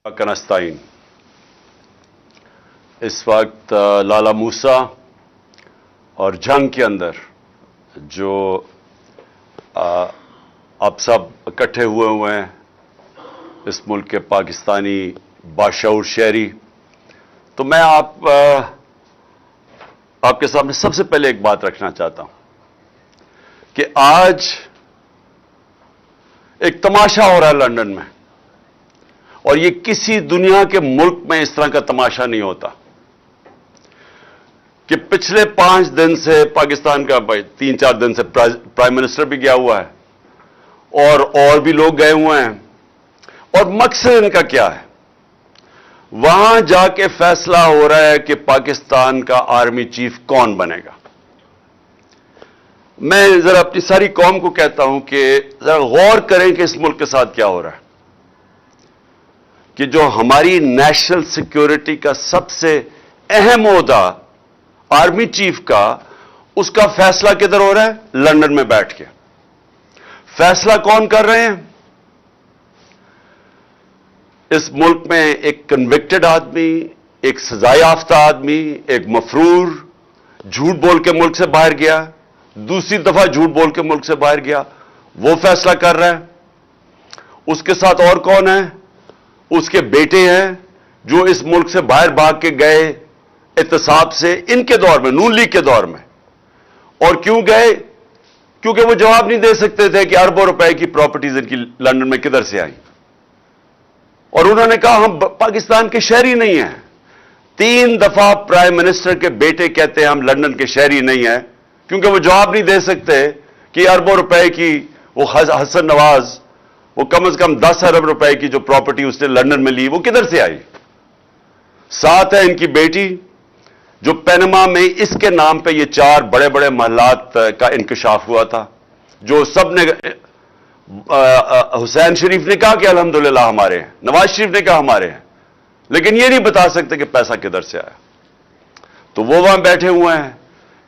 کنستائن اس وقت لالا موسیٰ اور جنگ کے اندر جو آپ سب اکٹھے ہوئے ہیں اس ملک کے پاکستانی باشعور شہری، تو میں آپ کے سامنے سب سے پہلے ایک بات رکھنا چاہتا ہوں کہ آج ایک تماشا ہو رہا ہے لندن میں، اور یہ کسی دنیا کے ملک میں اس طرح کا تماشا نہیں ہوتا کہ پچھلے 5 دن سے پاکستان کا 3-4 دن سے پرائم منسٹر بھی گیا ہوا ہے اور بھی لوگ گئے ہوئے ہیں، اور مقصد ان کا کیا ہے؟ وہاں جا کے فیصلہ ہو رہا ہے کہ پاکستان کا آرمی چیف کون بنے گا۔ میں ذرا اپنی ساری قوم کو کہتا ہوں کہ ذرا غور کریں کہ اس ملک کے ساتھ کیا ہو رہا ہے، کہ جو ہماری نیشنل سیکیورٹی کا سب سے اہم عہدہ آرمی چیف کا، اس کا فیصلہ کدھر ہو رہا ہے؟ لندن میں بیٹھ کے۔ فیصلہ کون کر رہے ہیں؟ اس ملک میں ایک کنوکٹڈ آدمی، ایک سزا یافتہ آدمی، ایک مفرور جھوٹ بول کے ملک سے باہر گیا، دوسری دفعہ جھوٹ بول کے ملک سے باہر گیا، وہ فیصلہ کر رہا ہے۔ اس کے ساتھ اور کون ہے؟ اس کے بیٹے ہیں جو اس ملک سے باہر بھاگ کے گئے احتساب سے، ان کے دور میں، نون لیگ کے دور میں۔ اور کیوں گئے؟ کیونکہ وہ جواب نہیں دے سکتے تھے کہ اربوں روپے کی پراپرٹیز ان کی لندن میں کدھر سے آئیں، اور انہوں نے کہا ہم پاکستان کے شہری نہیں ہیں۔ 3 دفعہ پرائم منسٹر کے بیٹے کہتے ہیں ہم لندن کے شہری نہیں ہیں، کیونکہ وہ جواب نہیں دے سکتے کہ اربوں روپے کی وہ حسن نواز، وہ کم از کم 10 ارب روپے کی جو پراپرٹی اس نے لندن میں لی، وہ کدھر سے آئی۔ ساتھ ہے ان کی بیٹی جو پینما میں اس کے نام پہ یہ 4 بڑے بڑے محلات کا انکشاف ہوا تھا، جو سب نے حسین شریف نے کہا کہ الحمدللہ ہمارے ہیں، نواز شریف نے کہا ہمارے ہیں، لیکن یہ نہیں بتا سکتے کہ پیسہ کدھر سے آیا۔ تو وہ وہاں بیٹھے ہوئے ہیں،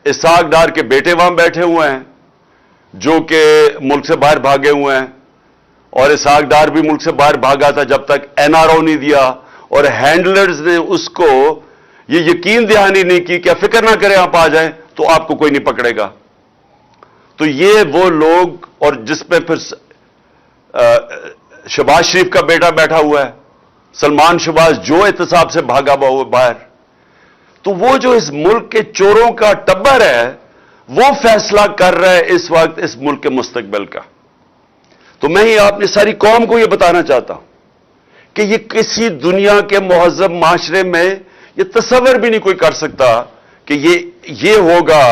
اسحاق ڈار کے بیٹے وہاں بیٹھے ہوئے ہیں جو کہ ملک سے باہر بھاگے ہوئے ہیں، اور اسحاق ڈار بھی ملک سے باہر بھاگا تھا جب تک NRO نہیں دیا، اور ہینڈلرز نے اس کو یہ یقین دہانی نہیں کی کہ فکر نہ کریں آپ آ جائیں تو آپ کو کوئی نہیں پکڑے گا۔ تو یہ وہ لوگ، اور جس میں پھر شہباز شریف کا بیٹا بیٹھا ہوا ہے، سلمان شہباز، جو احتساب سے بھاگا ہوا باہر۔ تو وہ جو اس ملک کے چوروں کا ٹبر ہے، وہ فیصلہ کر رہا ہے اس وقت اس ملک کے مستقبل کا۔ تو میں ہی اپنی ساری قوم کو یہ بتانا چاہتا ہوں کہ یہ کسی دنیا کے مہذب معاشرے میں یہ تصور بھی نہیں کوئی کر سکتا کہ یہ ہوگا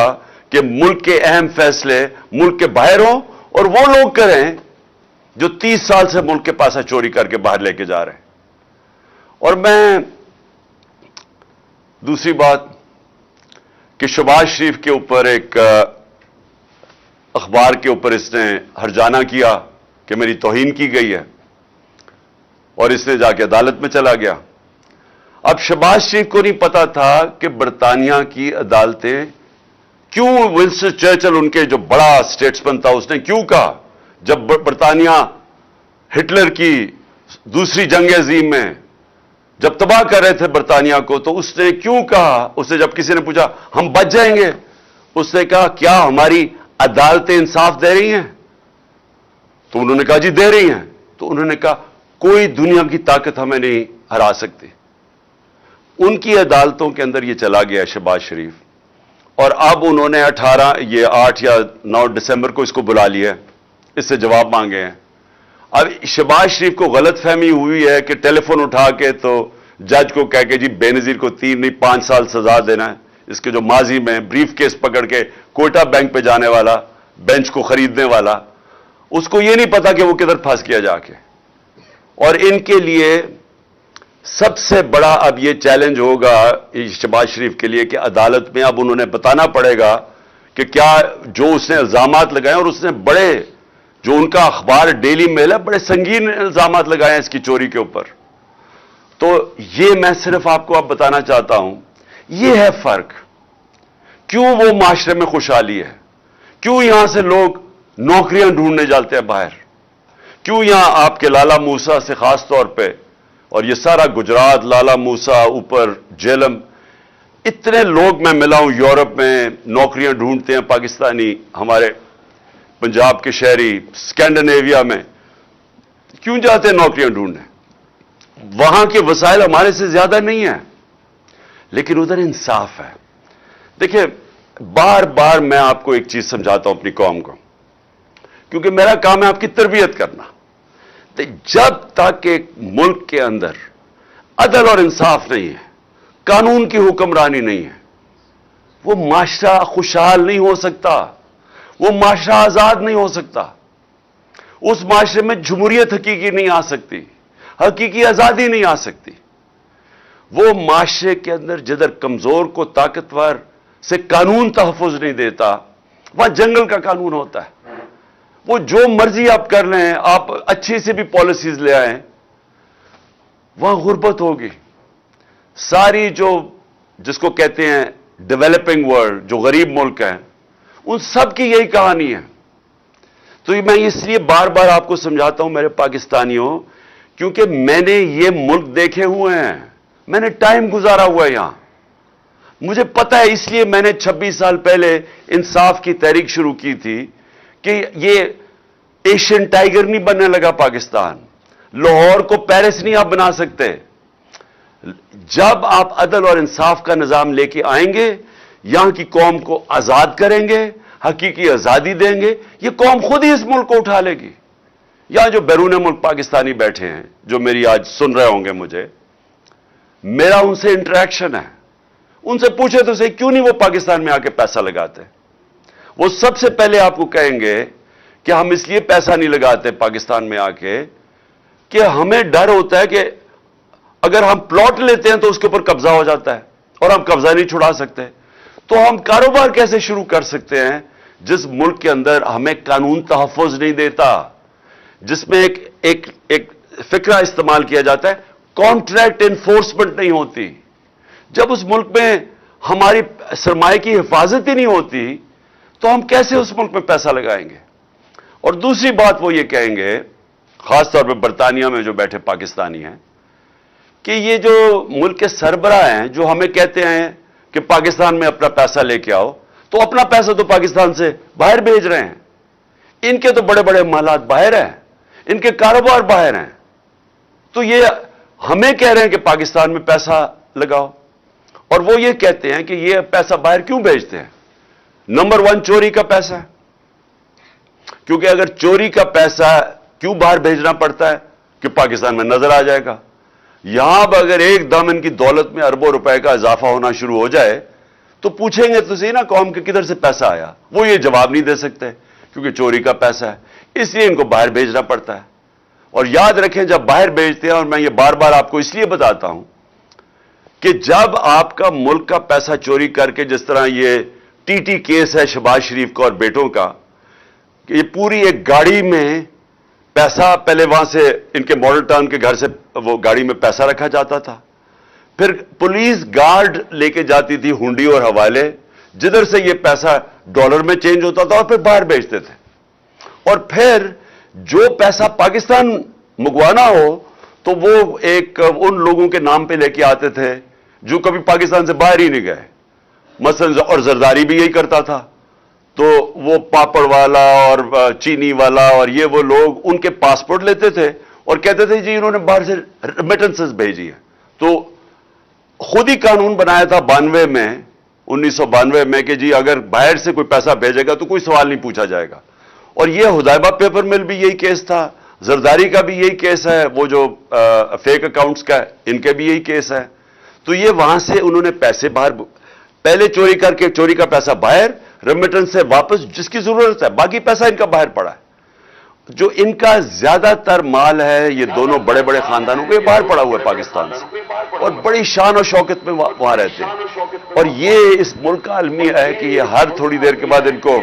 کہ ملک کے اہم فیصلے ملک کے باہر ہوں اور وہ لوگ کریں جو 30 سال سے ملک کے پاسا چوری کر کے باہر لے کے جا رہے ہیں۔ اور میں دوسری بات کہ شہباز شریف کے اوپر ایک اخبار کے اوپر اس نے ہرجانہ کیا کہ میری توہین کی گئی ہے، اور اس نے جا کے عدالت میں چلا گیا۔ اب شہباز شریف کو نہیں پتا تھا کہ برطانیہ کی عدالتیں کیوں، ونسٹن چرچل ان کے جو بڑا اسٹیٹسمین تھا، اس نے کیوں کہا جب برطانیہ ہٹلر کی دوسری جنگ عظیم میں جب تباہ کر رہے تھے برطانیہ کو، تو اس نے کیوں کہا، اس نے جب کسی نے پوچھا ہم بچ جائیں گے، اس نے کہا کیا ہماری عدالتیں انصاف دے رہی ہیں؟ تو انہوں نے کہا جی دے رہی ہیں۔ تو انہوں نے کہا کوئی دنیا کی طاقت ہمیں نہیں ہرا سکتی۔ ان کی عدالتوں کے اندر یہ چلا گیا شہباز شریف، اور اب انہوں نے 8 یا 9 دسمبر کو اس کو بلا لیا، اس سے جواب مانگے ہیں۔ اب شہباز شریف کو غلط فہمی ہوئی ہے کہ ٹیلی فون اٹھا کے تو جج کو کہہ کے جی بے نظیر کو 3 نہیں 5 سال سزا دینا ہے، اس کے جو ماضی میں بریف کیس پکڑ کے کوئٹہ بینک پہ جانے والا، بینچ کو خریدنے والا، اس کو یہ نہیں پتا کہ وہ کدھر پھنس گیا جا کے۔ اور ان کے لیے سب سے بڑا اب یہ چیلنج ہوگا شہباز شریف کے لیے کہ عدالت میں اب انہوں نے بتانا پڑے گا کہ کیا جو اس نے الزامات لگائے، اور اس نے بڑے، جو ان کا اخبار ڈیلی میل ہے، بڑے سنگین الزامات لگائے ہیں اس کی چوری کے اوپر۔ تو یہ میں صرف آپ کو اب بتانا چاہتا ہوں، یہ ہے فرق۔ کیوں وہ معاشرے میں خوشحالی ہے، کیوں یہاں سے لوگ نوکریاں ڈھونڈنے جاتے ہیں باہر، کیوں یہاں آپ کے لالا موسیٰ سے خاص طور پہ اور یہ سارا گجرات، لالا موسا، اوپر جیلم، اتنے لوگ میں ملا ہوں یورپ میں، نوکریاں ڈھونڈتے ہیں پاکستانی، ہمارے پنجاب کے شہری اسکینڈینیویا میں کیوں جاتے ہیں نوکریاں ڈھونڈنے؟ وہاں کے وسائل ہمارے سے زیادہ نہیں ہیں، لیکن ادھر انصاف ہے۔ دیکھیں، بار بار میں آپ کو ایک چیز سمجھاتا ہوں اپنی قوم کو، کیونکہ میرا کام ہے آپ کی تربیت کرنا۔ جب تک ایک ملک کے اندر عدل اور انصاف نہیں ہے، قانون کی حکمرانی نہیں ہے، وہ معاشرہ خوشحال نہیں ہو سکتا، وہ معاشرہ آزاد نہیں ہو سکتا، اس معاشرے میں جمہوریت حقیقی نہیں آ سکتی، حقیقی آزادی نہیں آ سکتی۔ وہ معاشرے کے اندر جدھر کمزور کو طاقتور سے قانون تحفظ نہیں دیتا، وہاں جنگل کا قانون ہوتا ہے۔ وہ جو مرضی آپ کر لیں، آپ اچھی سے بھی پالیسیز لے آئیں، وہاں غربت ہوگی۔ ساری جس کو کہتے ہیں ڈیولپنگ ورلڈ، جو غریب ملک ہیں، ان سب کی یہی کہانی ہے۔ تو میں اس لیے بار بار آپ کو سمجھاتا ہوں میرے پاکستانیوں، کیونکہ میں نے یہ ملک دیکھے ہوئے ہیں، میں نے ٹائم گزارا ہوا ہے یہاں، مجھے پتا ہے۔ اس لیے میں نے 26 سال پہلے انصاف کی تحریک شروع کی تھی کہ یہ ایشین ٹائیگر نہیں بننے لگا پاکستان، لاہور کو پیرس نہیں آپ بنا سکتے۔ جب آپ عدل اور انصاف کا نظام لے کے آئیں گے، یہاں کی قوم کو آزاد کریں گے، حقیقی آزادی دیں گے، یہ قوم خود ہی اس ملک کو اٹھا لے گی۔ یہاں جو بیرون ملک پاکستانی بیٹھے ہیں، جو میری آج سن رہے ہوں گے مجھے، میرا ان سے انٹریکشن ہے، ان سے پوچھے تو صحیح کیوں نہیں وہ پاکستان میں آ کے پیسہ لگاتے؟ وہ سب سے پہلے آپ کو کہیں گے کہ ہم اس لیے پیسہ نہیں لگاتے پاکستان میں آ کے کہ ہمیں ڈر ہوتا ہے کہ اگر ہم پلاٹ لیتے ہیں تو اس کے اوپر قبضہ ہو جاتا ہے اور ہم قبضہ نہیں چھڑا سکتے۔ تو ہم کاروبار کیسے شروع کر سکتے ہیں جس ملک کے اندر ہمیں قانون تحفظ نہیں دیتا، جس میں ایک فکرہ استعمال کیا جاتا ہے، کانٹریکٹ انفورسمنٹ نہیں ہوتی۔ جب اس ملک میں ہماری سرمایہ کی حفاظت ہی نہیں ہوتی تو ہم کیسے اس ملک میں پیسہ لگائیں گے؟ اور دوسری بات وہ یہ کہیں گے، خاص طور پہ برطانیہ میں جو بیٹھے پاکستانی ہیں، کہ یہ جو ملک کے سربراہ ہیں جو ہمیں کہتے ہیں کہ پاکستان میں اپنا پیسہ لے کے آؤ، تو اپنا پیسہ تو پاکستان سے باہر بھیج رہے ہیں، ان کے تو بڑے بڑے محلات باہر ہیں، ان کے کاروبار باہر ہیں، تو یہ ہمیں کہہ رہے ہیں کہ پاکستان میں پیسہ لگاؤ، اور وہ یہ کہتے ہیں کہ یہ پیسہ باہر کیوں بھیجتے ہیں؟ نمبر 1 چوری کا پیسہ ہے، کیونکہ اگر چوری کا پیسہ کیوں باہر بھیجنا پڑتا ہے کہ پاکستان میں نظر آ جائے گا۔ یہاں اب اگر ایک دم ان کی دولت میں اربوں روپے کا اضافہ ہونا شروع ہو جائے تو پوچھیں گے تو صحیح نا قوم کے کدھر سے پیسہ آیا؟ وہ یہ جواب نہیں دے سکتے کیونکہ چوری کا پیسہ ہے، اس لیے ان کو باہر بھیجنا پڑتا ہے۔ اور یاد رکھیں جب باہر بھیجتے ہیں، اور میں یہ بار بار آپ کو اس لیے بتاتا ہوں کہ جب آپ کا ملک کا پیسہ چوری کر کے، جس طرح یہ ٹی کیس ہے شہباز شریف کا اور بیٹوں کا، کہ یہ پوری ایک گاڑی میں پیسہ، پہلے وہاں سے ان کے ماڈل ٹاؤن کے گھر سے وہ گاڑی میں پیسہ رکھا جاتا تھا، پھر پولیس گارڈ لے کے جاتی تھی ہنڈی اور حوالے، جدھر سے یہ پیسہ ڈالر میں چینج ہوتا تھا اور پھر باہر بھیجتے تھے، اور پھر جو پیسہ پاکستان منگوانا ہو تو وہ ایک ان لوگوں کے نام پہ لے کے آتے تھے جو کبھی پاکستان سے باہر ہی نہیں گئے، مثلا، اور زرداری بھی یہی کرتا تھا، تو وہ پاپڑ والا اور چینی والا اور یہ وہ لوگ ان کے پاسپورٹ لیتے تھے اور کہتے تھے جی انہوں نے باہر سے ریمیٹنسز بھیجی ہے۔ تو خود ہی قانون بنایا تھا 1992 میں کہ جی اگر باہر سے کوئی پیسہ بھیجے گا تو کوئی سوال نہیں پوچھا جائے گا، اور یہ حدیبہ پیپر مل بھی یہی کیس تھا، زرداری کا بھی یہی کیس ہے، وہ جو فیک اکاؤنٹس کا ان کے بھی یہی کیس ہے۔ تو یہ وہاں سے انہوں نے پیسے باہر پہلے چوری کر کے، چوری کا پیسہ باہر، ریمیٹنس سے واپس جس کی ضرورت ہے، باقی پیسہ ان کا باہر پڑا ہے۔ جو ان کا زیادہ تر مال ہے، یہ دونوں بڑے بڑے خاندانوں کو، یہ باہر پڑا ہوا ہے پاکستان سے، اور بڑی شان و شوکت میں وہاں رہتے ہیں، اور یہ اس ملک کا المیہ ہے کہ یہ ہر تھوڑی دیر کے بعد ان کو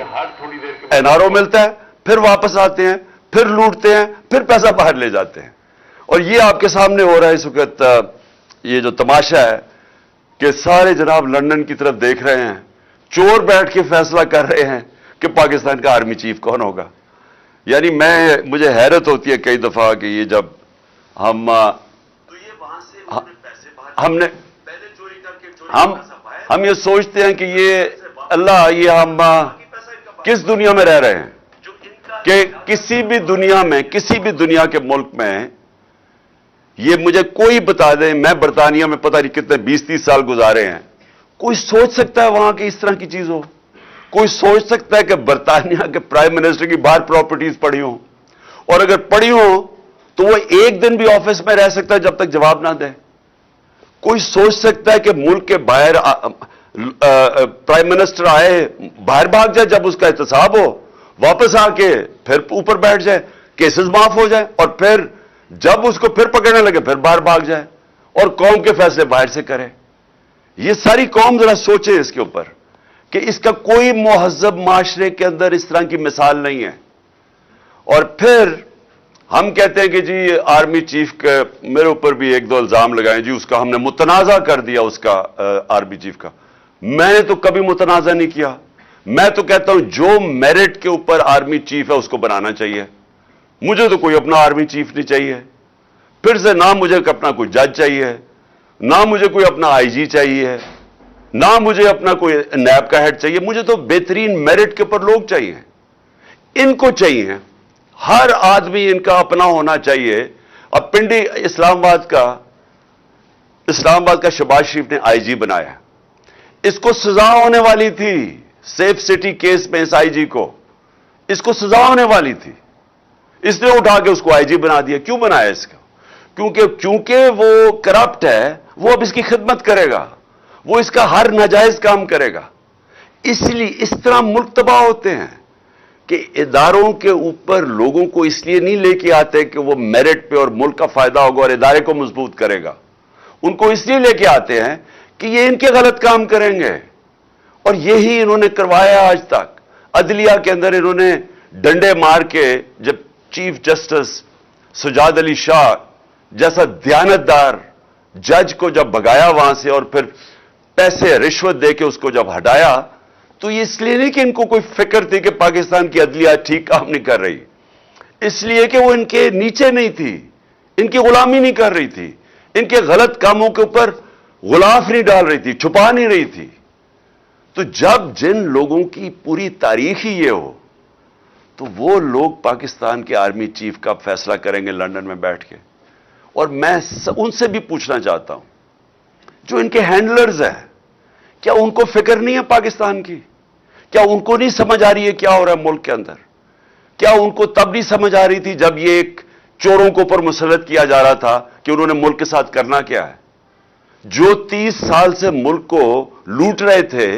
این آر او ملتا ہے، پھر واپس آتے ہیں، پھر لوٹتے ہیں، پھر پیسہ باہر لے جاتے ہیں۔ اور یہ آپ کے سامنے ہو رہا ہے اس وقت، یہ جو تماشا ہے کہ سارے جناب لندن کی طرف دیکھ رہے ہیں، چور بیٹھ کے فیصلہ کر رہے ہیں کہ پاکستان کا آرمی چیف کون ہوگا۔ یعنی مجھے حیرت ہوتی ہے کئی دفعہ کہ یہ جب ہم ہم نے ہم یہ سوچتے ہیں کہ یہ اللہ یہ ہم کس دنیا میں رہ رہے ہیں کہ کسی بھی دنیا کے ملک میں یہ مجھے کوئی بتا دے، میں برطانیہ میں پتہ نہیں کتنے 20-30 سال گزارے ہیں، کوئی سوچ سکتا ہے وہاں کی اس طرح کی چیز ہو؟ کوئی سوچ سکتا ہے کہ برطانیہ کے پرائم منسٹر کی باہر پراپرٹیز پڑی ہوں، اور اگر پڑی ہوں تو وہ ایک دن بھی آفس میں رہ سکتا ہے جب تک جواب نہ دے؟ کوئی سوچ سکتا ہے کہ ملک کے باہر پرائم منسٹر آئے باہر بھاگ جائے جب اس کا احتساب ہو، واپس آ کے پھر اوپر بیٹھ جائے، کیسز معاف ہو جائے، اور پھر جب اس کو پھر پکڑنے لگے پھر باہر بھاگ جائے اور قوم کے فیصلے باہر سے کرے؟ یہ ساری قوم ذرا سوچے اس کے اوپر کہ اس کا کوئی مہذب معاشرے کے اندر اس طرح کی مثال نہیں ہے۔ اور پھر ہم کہتے ہیں کہ جی آرمی چیف کے میرے اوپر بھی 1-2 الزام لگائیں، جی اس کا ہم نے متنازع کر دیا اس کا آرمی چیف کا۔ میں نے تو کبھی متنازع نہیں کیا، میں تو کہتا ہوں جو میرٹ کے اوپر آرمی چیف ہے اس کو بنانا چاہیے۔ مجھے تو کوئی اپنا آرمی چیف نہیں چاہیے، پھر سے نہ مجھے اپنا کوئی جج چاہیے، نہ مجھے کوئی اپنا آئی جی چاہیے، نہ مجھے اپنا کوئی نیب کا ہیڈ چاہیے، مجھے تو بہترین میرٹ کے اوپر لوگ چاہیے، ان کو چاہیے۔ ہر آدمی ان کا اپنا ہونا چاہیے۔ اب پنڈی اسلام آباد کا شہباز شریف نے آئی جی بنایا، اس کو سزا ہونے والی تھی سیف سٹی کیس میں، اس آئی جی کو اس کو سزا ہونے والی تھی، اس نے اٹھا کے اس کو آئی جی بنا دیا۔ کیوں بنایا اس کو؟ کیونکہ وہ کرپٹ ہے، وہ اب اس کی خدمت کرے گا، وہ اس کا ہر ناجائز کام کرے گا۔ اس لیے اس طرح ملک تباہ ہوتے ہیں کہ اداروں کے اوپر لوگوں کو اس لیے نہیں لے کے آتے کہ وہ میرٹ پہ اور ملک کا فائدہ ہوگا اور ادارے کو مضبوط کرے گا، ان کو اس لیے لے کے آتے ہیں کہ یہ ان کے غلط کام کریں گے، اور یہی انہوں نے کروایا آج تک۔ عدلیہ کے اندر انہوں نے ڈنڈے مار کے جب چیف جسٹس سجاد علی شاہ جیسا دیانتدار جج کو جب بھگایا وہاں سے اور پھر پیسے رشوت دے کے اس کو جب ہٹایا، تو یہ اس لیے نہیں کہ ان کو کوئی فکر تھی کہ پاکستان کی عدلیہ ٹھیک کام نہیں کر رہی، اس لیے کہ وہ ان کے نیچے نہیں تھی، ان کی غلامی نہیں کر رہی تھی، ان کے غلط کاموں کے اوپر غلاف نہیں ڈال رہی تھی، چھپا نہیں رہی تھی۔ تو جب جن لوگوں کی پوری تاریخ ہی یہ ہو تو وہ لوگ پاکستان کے آرمی چیف کا فیصلہ کریں گے لندن میں بیٹھ کے؟ اور میں ان سے بھی پوچھنا چاہتا ہوں جو ان کے ہینڈلرز ہیں، کیا ان کو فکر نہیں ہے پاکستان کی؟ کیا ان کو نہیں سمجھ آ رہی ہے کیا ہو رہا ہے ملک کے اندر؟ کیا ان کو تب نہیں سمجھ آ رہی تھی جب یہ ایک چوروں کو اوپر مسلط کیا جا رہا تھا کہ انہوں نے ملک کے ساتھ کرنا کیا ہے؟ جو 30 سال سے ملک کو لوٹ رہے تھے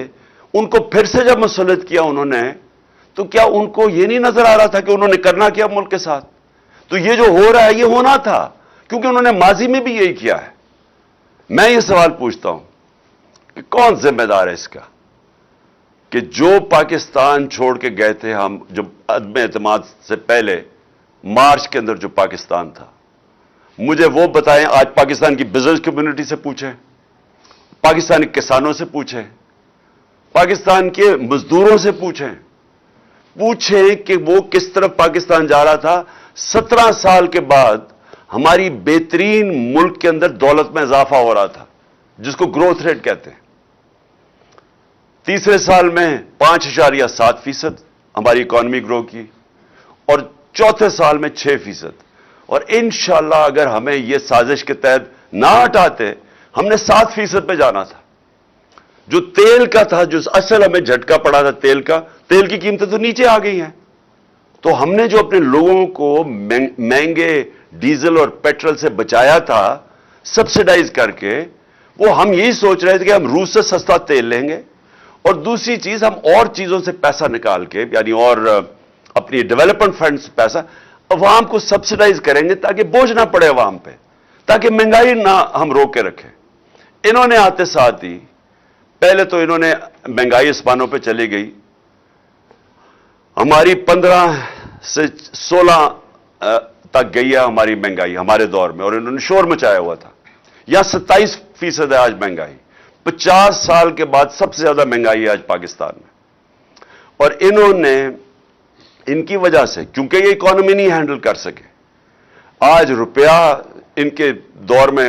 ان کو پھر سے جب مسلط کیا انہوں نے، تو کیا ان کو یہ نہیں نظر آ رہا تھا کہ انہوں نے کرنا کیا ملک کے ساتھ؟ تو یہ جو ہو رہا ہے یہ ہونا تھا، کیونکہ انہوں نے ماضی میں بھی یہی کیا ہے۔ میں یہ سوال پوچھتا ہوں کہ کون ذمہ دار ہے اس کا کہ جو پاکستان چھوڑ کے گئے تھے ہم، جو عدم اعتماد سے پہلے مارچ کے اندر جو پاکستان تھا، مجھے وہ بتائیں۔ آج پاکستان کی بزنس کمیونٹی سے پوچھیں، پاکستانی کسانوں سے پوچھیں، پاکستان کے مزدوروں سے پوچھیں کہ وہ کس طرف پاکستان جا رہا تھا۔ 17 سال کے بعد ہماری بہترین ملک کے اندر دولت میں اضافہ ہو رہا تھا جس کو گروتھ ریٹ کہتے ہیں۔ تیسرے سال میں 5.7% ہماری اکانومی گرو کی، اور چوتھے سال میں 6%۔ اور انشاءاللہ اگر ہمیں یہ سازش کے تحت نہ ہٹاتے ہم نے 7% پہ جانا تھا۔ جو تیل کا تھا، جو اصل ہمیں جھٹکا پڑا تھا تیل کا، تیل کی قیمتیں تو نیچے آ گئی ہیں۔ تو ہم نے جو اپنے لوگوں کو مہنگے ڈیزل اور پیٹرول سے بچایا تھا سبسیڈائز کر کے، وہ ہم یہی سوچ رہے تھے کہ ہم روس سے سستا تیل لیں گے، اور دوسری چیز ہم اور چیزوں سے پیسہ نکال کے، یعنی اور اپنی ڈیولپمنٹ فنڈ سے پیسہ عوام کو سبسیڈائز کریں گے تاکہ بوجھ نہ پڑے عوام پہ، تاکہ مہنگائی نہ ہم روک کے رکھیں۔ انہوں نے آتے ساتھ ہی پہلے تو انہوں نے مہنگائی آسمانوں پہ چلی گئی، ہماری 15 سے 16 تک گئی ہے ہماری مہنگائی ہمارے دور میں، اور انہوں نے شور مچایا ہوا تھا۔ یہاں 27% ہے آج مہنگائی، 50 سال کے بعد سب سے زیادہ مہنگائی ہے آج پاکستان میں۔ اور انہوں نے ان کی وجہ سے، کیونکہ یہ اکانومی نہیں ہینڈل کر سکے، آج روپیہ ان کے دور میں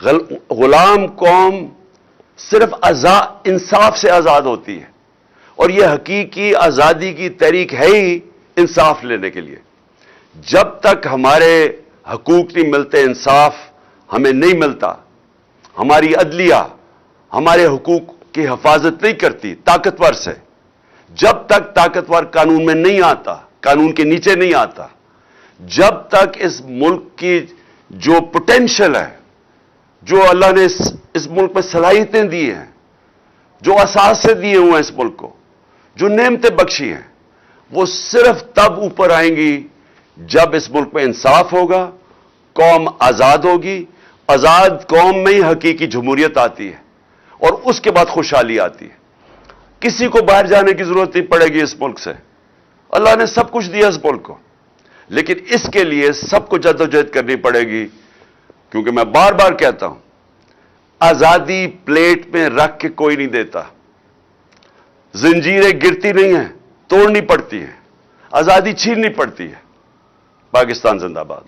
غلام قوم صرف انصاف سے آزاد ہوتی ہے، اور یہ حقیقی آزادی کی تحریک ہے ہی انصاف لینے کے لیے۔ جب تک ہمارے حقوق نہیں ملتے، انصاف ہمیں نہیں ملتا، ہماری عدلیہ ہمارے حقوق کی حفاظت نہیں کرتی طاقتور سے، جب تک طاقتور قانون میں نہیں آتا، قانون کے نیچے نہیں آتا، جب تک اس ملک کی جو پوٹینشل ہے، جو اللہ نے اس ملک میں صلاحیتیں دی ہیں، جو اثاثے دیے ہوئے ہیں اس ملک کو، جو نعمتیں بخشی ہیں، وہ صرف تب اوپر آئیں گی جب اس ملک میں انصاف ہوگا، قوم آزاد ہوگی، آزاد قوم میں ہی حقیقی جمہوریت آتی ہے، اور اس کے بعد خوشحالی آتی ہے۔ کسی کو باہر جانے کی ضرورت نہیں پڑے گی اس ملک سے، اللہ نے سب کچھ دیا اس ملک کو، لیکن اس کے لیے سب کو جدوجہد کرنی پڑے گی، کیونکہ میں بار بار کہتا ہوں، آزادی پلیٹ میں رکھ کے کوئی نہیں دیتا، زنجیریں گرتی نہیں ہیں، توڑنی پڑتی ہیں، آزادی چھیننی پڑتی ہے۔ پاکستان زندہ باد۔